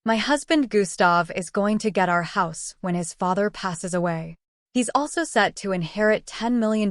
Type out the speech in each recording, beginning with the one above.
My husband Gustav is going to get our house when his father passes away. He's also set to inherit $10 million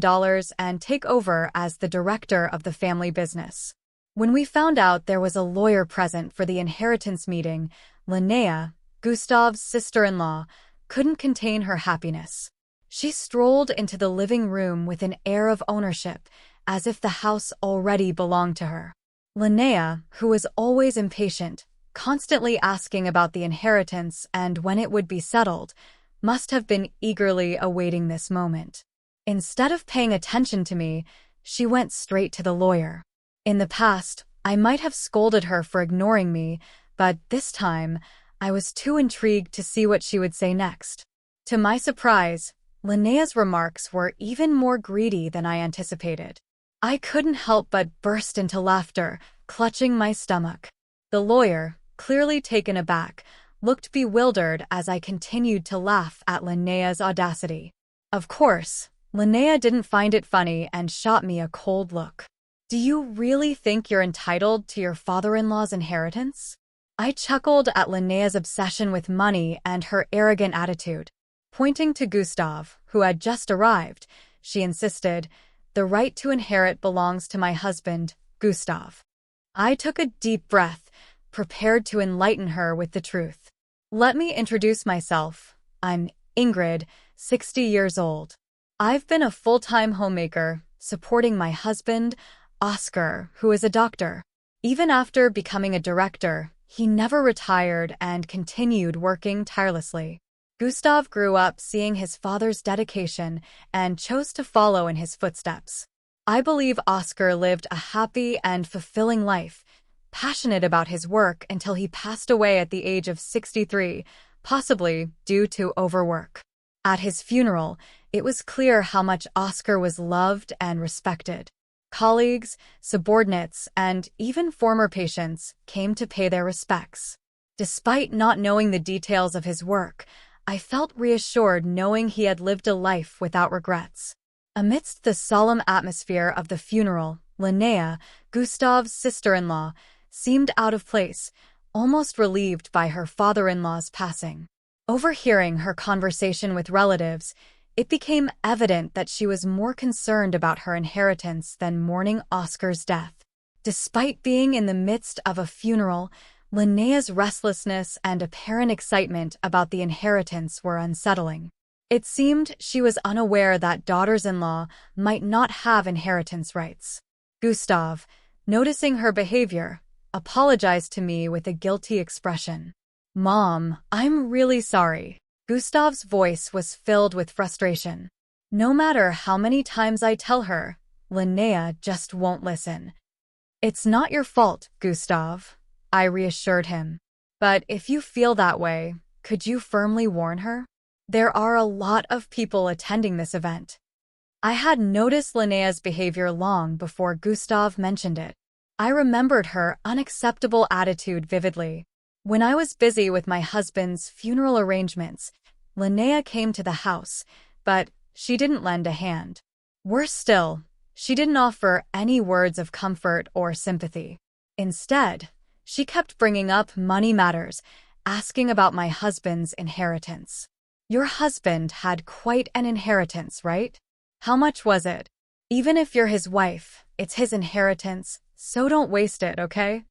and take over as the director of the family business. When we found out there was a lawyer present for the inheritance meeting, Lena, Gustav's sister-in-law, couldn't contain her happiness. She strolled into the living room with an air of ownership, as if the house already belonged to her. Lena, who was always impatient, constantly asking about the inheritance and when it would be settled, must have been eagerly awaiting this moment. Instead of paying attention to me, she went straight to the lawyer. In the past, I might have scolded her for ignoring me, but this time, I was too intrigued to see what she would say next. To my surprise, Lena's remarks were even more greedy than I anticipated. I couldn't help but burst into laughter, clutching my stomach. The lawyer, clearly taken aback, looked bewildered as I continued to laugh at Lena's audacity. Of course, Lena didn't find it funny and shot me a cold look. Do you really think you're entitled to your father-in-law's inheritance? I chuckled at Lena's obsession with money and her arrogant attitude. Pointing to Gustav, who had just arrived, she insisted, "The right to inherit belongs to my husband, Gustav." I took a deep breath, prepared to enlighten her with the truth. Let me introduce myself. I'm Ingrid, 60 years old. I've been a full-time homemaker, supporting my husband, Oscar, who is a doctor. Even after becoming a director, he never retired and continued working tirelessly. Gustav grew up seeing his father's dedication and chose to follow in his footsteps. I believe Oscar lived a happy and fulfilling life, passionate about his work until he passed away at the age of 63, possibly due to overwork. At his funeral, it was clear how much Oscar was loved and respected. Colleagues, subordinates, and even former patients came to pay their respects. Despite not knowing the details of his work, I felt reassured knowing he had lived a life without regrets. Amidst the solemn atmosphere of the funeral, Lena, Gustav's sister-in-law, seemed out of place, almost relieved by her father-in-law's passing. Overhearing her conversation with relatives, it became evident that she was more concerned about her inheritance than mourning Oscar's death. Despite being in the midst of a funeral, Lena's restlessness and apparent excitement about the inheritance were unsettling. It seemed she was unaware that daughters-in-law might not have inheritance rights. Gustav, noticing her behavior, apologized to me with a guilty expression. "Mom, I'm really sorry." Gustav's voice was filled with frustration. No matter how many times I tell her, Lena just won't listen. "It's not your fault, Gustav," I reassured him. "But if you feel that way, could you firmly warn her? There are a lot of people attending this event." I had noticed Lena's behavior long before Gustav mentioned it. I remembered her unacceptable attitude vividly. When I was busy with my husband's funeral arrangements, Lena came to the house, but she didn't lend a hand. Worse still, she didn't offer any words of comfort or sympathy. Instead, she kept bringing up money matters, asking about my husband's inheritance. "Your husband had quite an inheritance, right? How much was it? Even if you're his wife, it's his inheritance, so don't waste it, okay?"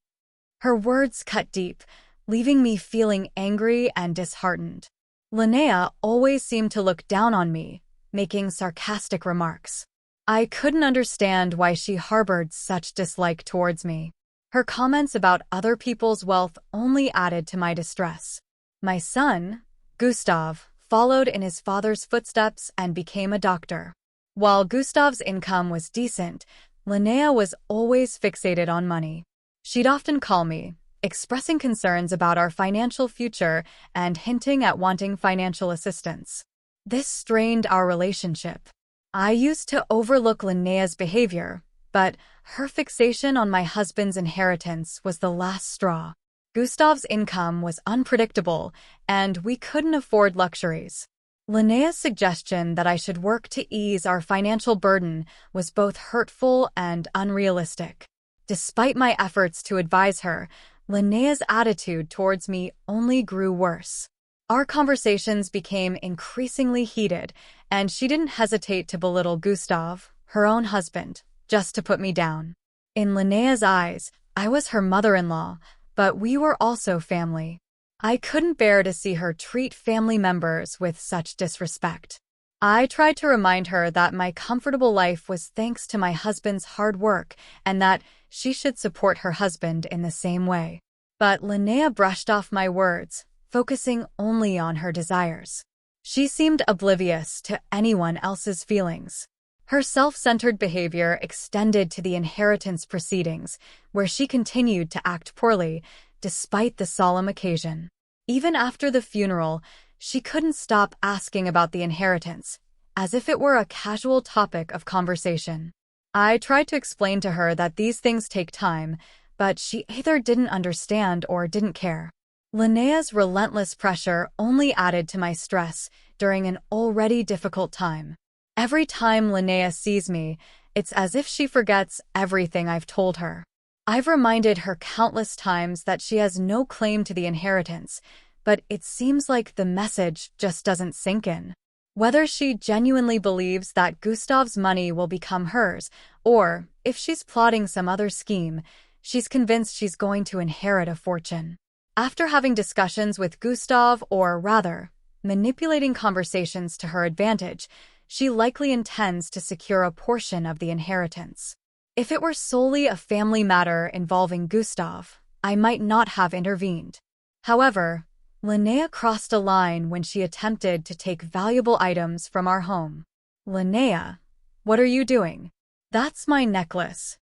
Her words cut deep, leaving me feeling angry and disheartened. Lena always seemed to look down on me, making sarcastic remarks. I couldn't understand why she harbored such dislike towards me. Her comments about other people's wealth only added to my distress. My son, Gustav, followed in his father's footsteps and became a doctor. While Gustav's income was decent, Lena was always fixated on money. She'd often call me, expressing concerns about our financial future and hinting at wanting financial assistance. This strained our relationship. I used to overlook Lena's behavior, but her fixation on my husband's inheritance was the last straw. Gustav's income was unpredictable, and we couldn't afford luxuries. Lena's suggestion that I should work to ease our financial burden was both hurtful and unrealistic. Despite my efforts to advise her, Linnea's attitude towards me only grew worse. Our conversations became increasingly heated, and she didn't hesitate to belittle Gustav, her own husband, just to put me down. In Linnea's eyes, I was her mother-in-law, but we were also family. I couldn't bear to see her treat family members with such disrespect. I tried to remind her that my comfortable life was thanks to my husband's hard work and that she should support her husband in the same way. But Linnea brushed off my words, focusing only on her desires. She seemed oblivious to anyone else's feelings. Her self-centered behavior extended to the inheritance proceedings, where she continued to act poorly, despite the solemn occasion. Even after the funeral, she couldn't stop asking about the inheritance, as if it were a casual topic of conversation. I tried to explain to her that these things take time, but she either didn't understand or didn't care. Linnea's relentless pressure only added to my stress during an already difficult time. Every time Linnea sees me, it's as if she forgets everything I've told her. I've reminded her countless times that she has no claim to the inheritance, but it seems like the message just doesn't sink in. Whether she genuinely believes that Gustav's money will become hers, or if she's plotting some other scheme, she's convinced she's going to inherit a fortune. After having discussions with Gustav, or rather, manipulating conversations to her advantage, she likely intends to secure a portion of the inheritance. If it were solely a family matter involving Gustav, I might not have intervened. However, Linnea crossed a line when she attempted to take valuable items from our home. "Linnea, what are you doing?" "That's my necklace."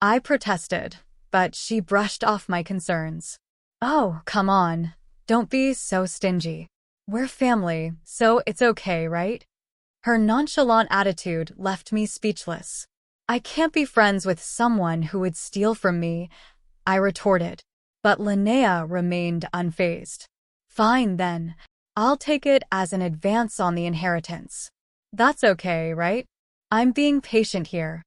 I protested, but she brushed off my concerns. "Oh, come on. Don't be so stingy. We're family, so it's okay, right?" Her nonchalant attitude left me speechless. "I can't be friends with someone who would steal from me," I retorted. But Linnea remained unfazed. "Fine then. I'll take it as an advance on the inheritance." "That's okay, right? I'm being patient here."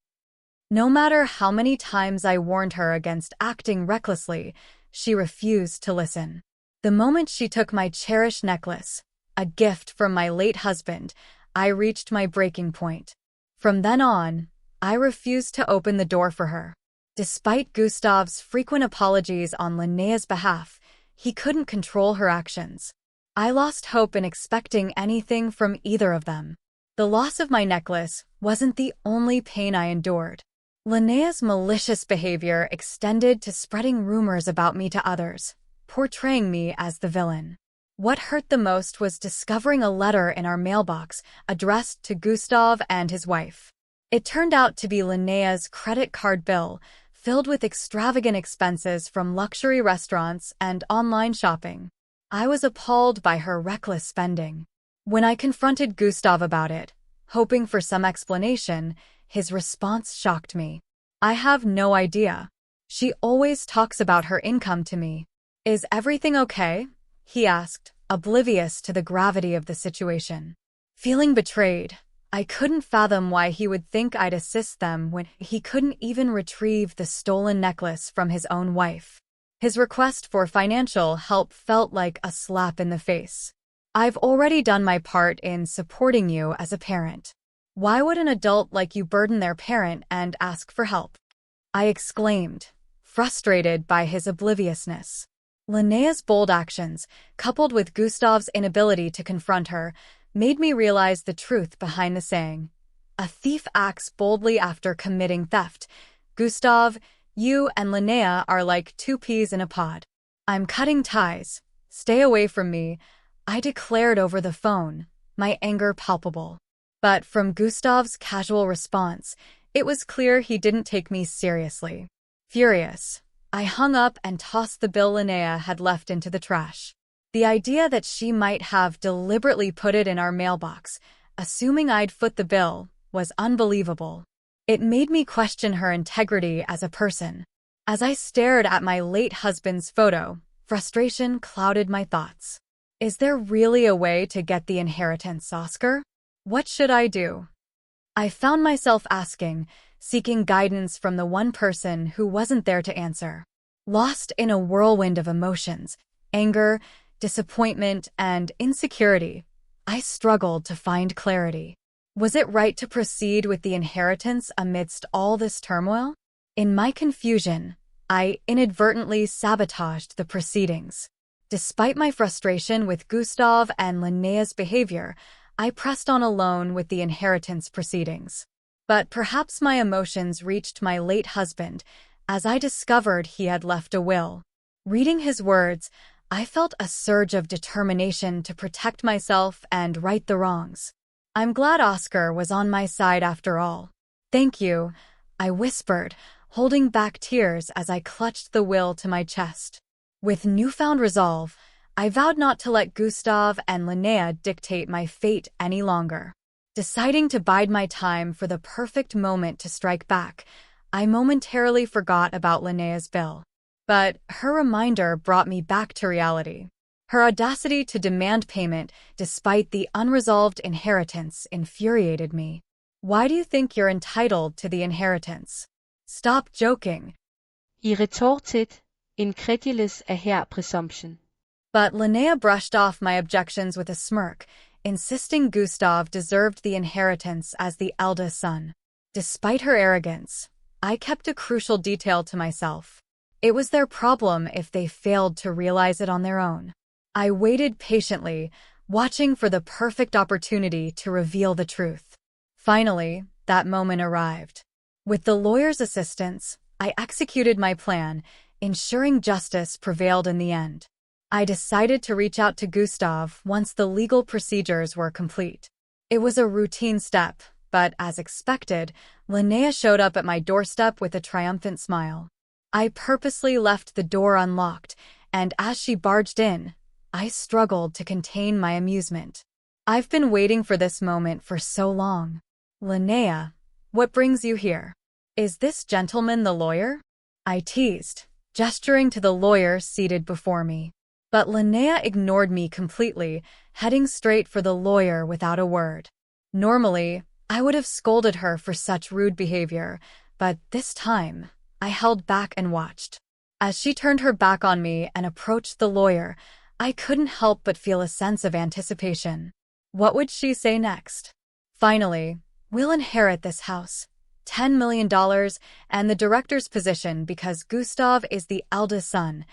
No matter how many times I warned her against acting recklessly, she refused to listen. The moment she took my cherished necklace, a gift from my late husband, I reached my breaking point. From then on, I refused to open the door for her. Despite Gustav's frequent apologies on Linnea's behalf, he couldn't control her actions. I lost hope in expecting anything from either of them. The loss of my necklace wasn't the only pain I endured. Linnea's malicious behavior extended to spreading rumors about me to others, portraying me as the villain. What hurt the most was discovering a letter in our mailbox addressed to Gustav and his wife. It turned out to be Linnea's credit card bill, filled with extravagant expenses from luxury restaurants and online shopping. I was appalled by her reckless spending. When I confronted Gustav about it, hoping for some explanation, his response shocked me. "I have no idea. She always talks about her income to me." "Is everything okay?" he asked, oblivious to the gravity of the situation. Feeling betrayed, I couldn't fathom why he would think I'd assist them when he couldn't even retrieve the stolen necklace from his own wife. His request for financial help felt like a slap in the face. "I've already done my part in supporting you as a parent. Why would an adult like you burden their parent and ask for help?" I exclaimed, frustrated by his obliviousness. Linnea's bold actions, coupled with Gustav's inability to confront her, made me realize the truth behind the saying, "A thief acts boldly after committing theft." Gustav, you and Linnea are like two peas in a pod. "I'm cutting ties. Stay away from me," I declared over the phone, my anger palpable. But from Gustav's casual response, it was clear he didn't take me seriously. Furious, I hung up and tossed the bill Linnea had left into the trash. The idea that she might have deliberately put it in our mailbox, assuming I'd foot the bill, was unbelievable. It made me question her integrity as a person. As I stared at my late husband's photo, frustration clouded my thoughts. Is there really a way to get the inheritance, Oscar? What should I do? I found myself asking, seeking guidance from the one person who wasn't there to answer. Lost in a whirlwind of emotions, anger, disappointment, and insecurity, I struggled to find clarity. Was it right to proceed with the inheritance amidst all this turmoil? In my confusion, I inadvertently sabotaged the proceedings. Despite my frustration with Gustav and Lena's behavior, I pressed on alone with the inheritance proceedings. But perhaps my emotions reached my late husband as I discovered he had left a will. Reading his words, I felt a surge of determination to protect myself and right the wrongs. I'm glad Oscar was on my side after all. Thank you, I whispered, holding back tears as I clutched the will to my chest. With newfound resolve, I vowed not to let Gustav and Lena dictate my fate any longer. Deciding to bide my time for the perfect moment to strike back, I momentarily forgot about Lena's bill. But her reminder brought me back to reality. Her audacity to demand payment despite the unresolved inheritance infuriated me. Why do you think you're entitled to the inheritance? Stop joking. I retorted, incredulous at her presumption. But Lena brushed off my objections with a smirk, insisting Gustav deserved the inheritance as the eldest son. Despite her arrogance, I kept a crucial detail to myself. It was their problem if they failed to realize it on their own. I waited patiently, watching for the perfect opportunity to reveal the truth. Finally, that moment arrived. With the lawyer's assistance, I executed my plan, ensuring justice prevailed in the end. I decided to reach out to Gustav once the legal procedures were complete. It was a routine step, but as expected, Lena showed up at my doorstep with a triumphant smile. I purposely left the door unlocked, and as she barged in, I struggled to contain my amusement. I've been waiting for this moment for so long. Lena, what brings you here? Is this gentleman the lawyer? I teased, gesturing to the lawyer seated before me. But Lena ignored me completely, heading straight for the lawyer without a word. Normally, I would have scolded her for such rude behavior, but this time, I held back and watched. As she turned her back on me and approached the lawyer, I couldn't help but feel a sense of anticipation. What would she say next? Finally, we'll inherit this house, $10 million, and the director's position because Gustav is the eldest son,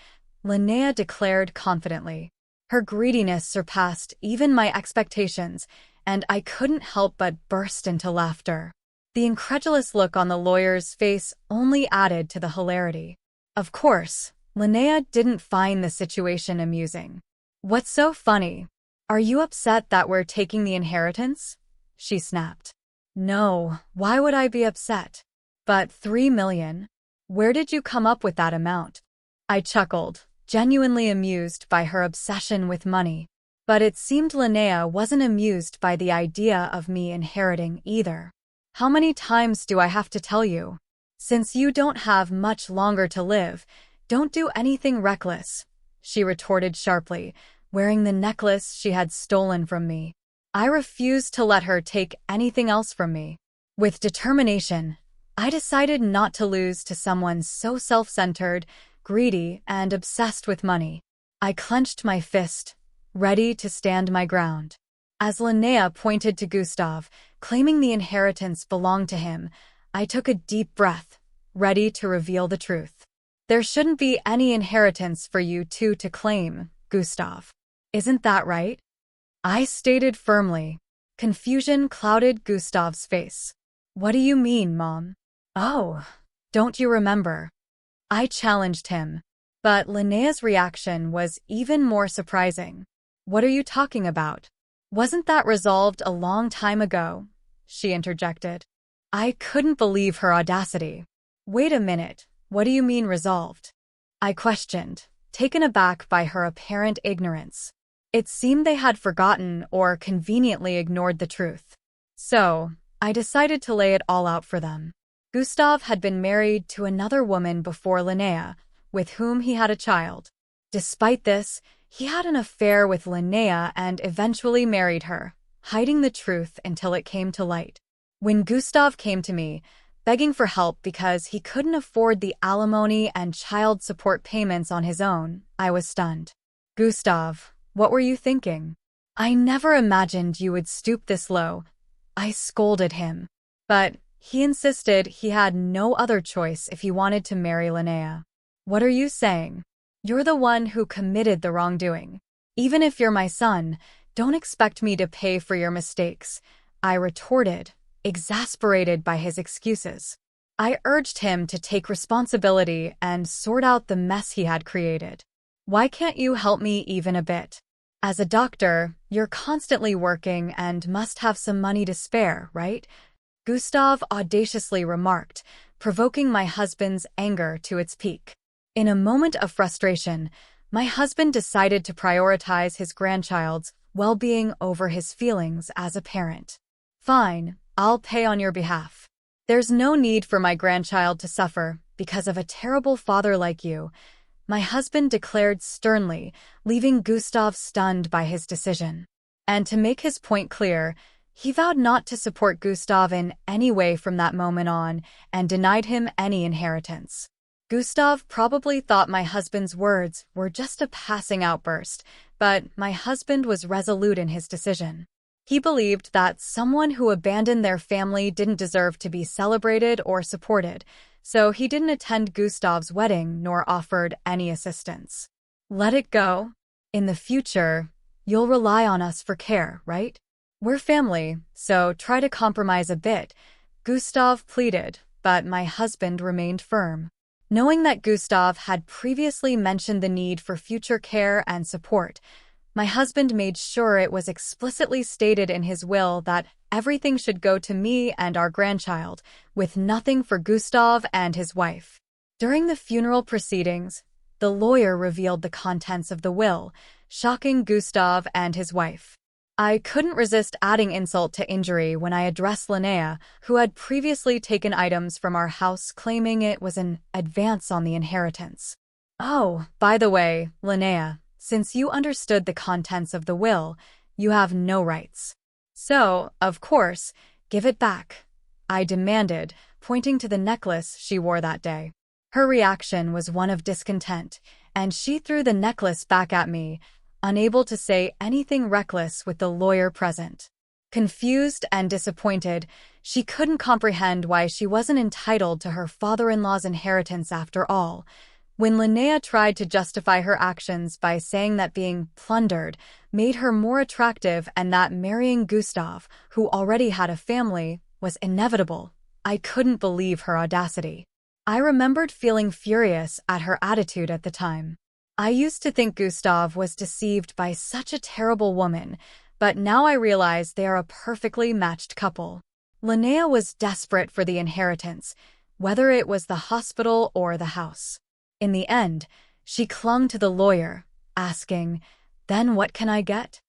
Lena declared confidently. Her greediness surpassed even my expectations, and I couldn't help but burst into laughter. The incredulous look on the lawyer's face only added to the hilarity. Of course, Lena didn't find the situation amusing. What's so funny? Are you upset that we're taking the inheritance? She snapped. No, why would I be upset? But $3 million? Where did you come up with that amount? I chuckled, genuinely amused by her obsession with money. But it seemed Lena wasn't amused by the idea of me inheriting either. How many times do I have to tell you? Since you don't have much longer to live, don't do anything reckless, she retorted sharply, wearing the necklace she had stolen from me. I refused to let her take anything else from me. With determination, I decided not to lose to someone so self-centered, greedy, and obsessed with money. I clenched my fist, ready to stand my ground. As Lena pointed to Gustav, claiming the inheritance belonged to him, I took a deep breath, ready to reveal the truth. There shouldn't be any inheritance for you two to claim, Gustav. Isn't that right? I stated firmly. Confusion clouded Gustav's face. What do you mean, Mom? Oh, don't you remember? I challenged him, but Lena's reaction was even more surprising. What are you talking about? Wasn't that resolved a long time ago? She interjected. I couldn't believe her audacity. Wait a minute, what do you mean resolved? I questioned, taken aback by her apparent ignorance. It seemed they had forgotten or conveniently ignored the truth. So, I decided to lay it all out for them. Gustav had been married to another woman before Lena, with whom he had a child. Despite this, he had an affair with Lena and eventually married her, hiding the truth until it came to light. When Gustav came to me, begging for help because he couldn't afford the alimony and child support payments on his own. I was stunned. Gustav, what were you thinking? I never imagined you would stoop this low. I scolded him. But he insisted he had no other choice if he wanted to marry Lena. What are you saying? You're the one who committed the wrongdoing. Even if you're my son, don't expect me to pay for your mistakes, I retorted, exasperated by his excuses. I urged him to take responsibility and sort out the mess he had created. Why can't you help me even a bit? As a doctor, you're constantly working and must have some money to spare, right? Gustav audaciously remarked, provoking my husband's anger to its peak. In a moment of frustration, my husband decided to prioritize his grandchild's well-being over his feelings as a parent. Fine, I'll pay on your behalf. There's no need for my grandchild to suffer because of a terrible father like you, my husband declared sternly, leaving Gustav stunned by his decision. And to make his point clear, he vowed not to support Gustav in any way from that moment on and denied him any inheritance. Gustav probably thought my husband's words were just a passing outburst, but my husband was resolute in his decision. He believed that someone who abandoned their family didn't deserve to be celebrated or supported, so he didn't attend Gustav's wedding nor offered any assistance. Let it go. In the future, you'll rely on us for care, right? We're family, so try to compromise a bit, Gustav pleaded, but my husband remained firm. Knowing that Gustav had previously mentioned the need for future care and support, my husband made sure it was explicitly stated in his will that everything should go to me and our grandchild, with nothing for Gustav and his wife. During the funeral proceedings, the lawyer revealed the contents of the will, shocking Gustav and his wife. I couldn't resist adding insult to injury when I addressed Lena, who had previously taken items from our house claiming it was an advance on the inheritance. Oh, by the way, Lena, since you understood the contents of the will, you have no rights. So, of course, give it back, I demanded, pointing to the necklace she wore that day. Her reaction was one of discontent, and she threw the necklace back at me, unable to say anything reckless with the lawyer present. Confused and disappointed, she couldn't comprehend why she wasn't entitled to her father-in-law's inheritance after all. When Lena tried to justify her actions by saying that being plundered made her more attractive and that marrying Gustav, who already had a family, was inevitable, I couldn't believe her audacity. I remembered feeling furious at her attitude at the time. I used to think Gustav was deceived by such a terrible woman, but now I realize they are a perfectly matched couple. Lena was desperate for the inheritance, whether it was the hospital or the house. In the end, she clung to the lawyer, asking, "Then what can I get?"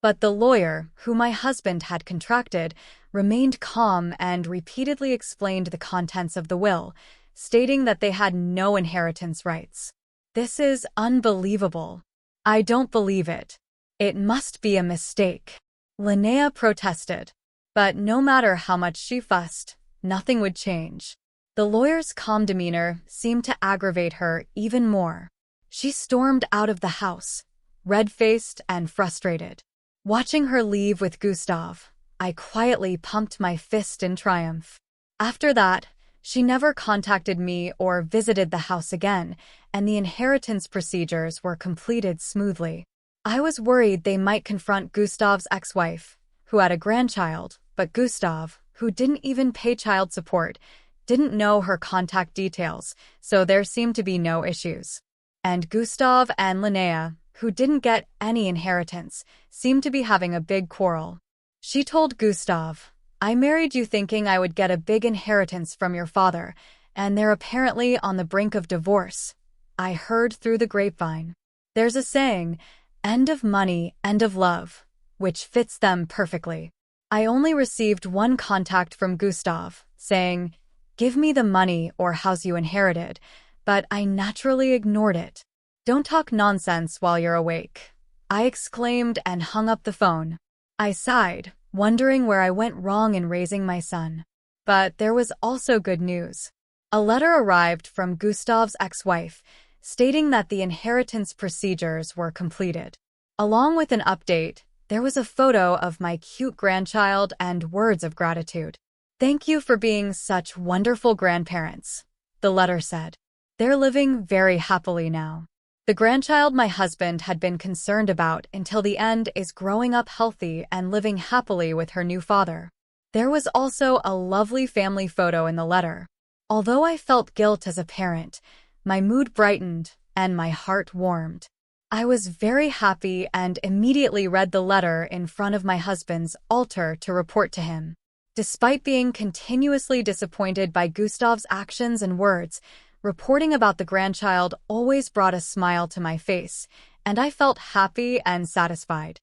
But the lawyer, who my husband had contracted, remained calm and repeatedly explained the contents of the will, stating that they had no inheritance rights. This is unbelievable. I don't believe it. It must be a mistake. Lena protested. But no matter how much she fussed, nothing would change. The lawyer's calm demeanor seemed to aggravate her even more. She stormed out of the house, red-faced and frustrated. Watching her leave with Gustav, I quietly pumped my fist in triumph. After that, she never contacted me or visited the house again, and the inheritance procedures were completed smoothly. I was worried they might confront Gustav's ex-wife, who had a grandchild, but Gustav, who didn't even pay child support, didn't know her contact details, so there seemed to be no issues. And Gustav and Lena, who didn't get any inheritance, seemed to be having a big quarrel. She told Gustav, "I married you thinking I would get a big inheritance from your father, and they're apparently on the brink of divorce," I heard through the grapevine. There's a saying, "End of money, end of love," which fits them perfectly. I only received one contact from Gustav, saying, "Give me the money or house you inherited," but I naturally ignored it. "Don't talk nonsense while you're awake," I exclaimed and hung up the phone. I sighed, wondering where I went wrong in raising my son. But there was also good news. A letter arrived from Gustav's ex-wife, stating that the inheritance procedures were completed. Along with an update, there was a photo of my cute grandchild and words of gratitude. "Thank you for being such wonderful grandparents," the letter said. "They're living very happily now. The grandchild my husband had been concerned about until the end is growing up healthy and living happily with her new father." There was also a lovely family photo in the letter. Although I felt guilt as a parent, my mood brightened and my heart warmed. I was very happy and immediately read the letter in front of my husband's altar to report to him. Despite being continuously disappointed by Gustav's actions and words, reporting about the grandchild always brought a smile to my face, and I felt happy and satisfied.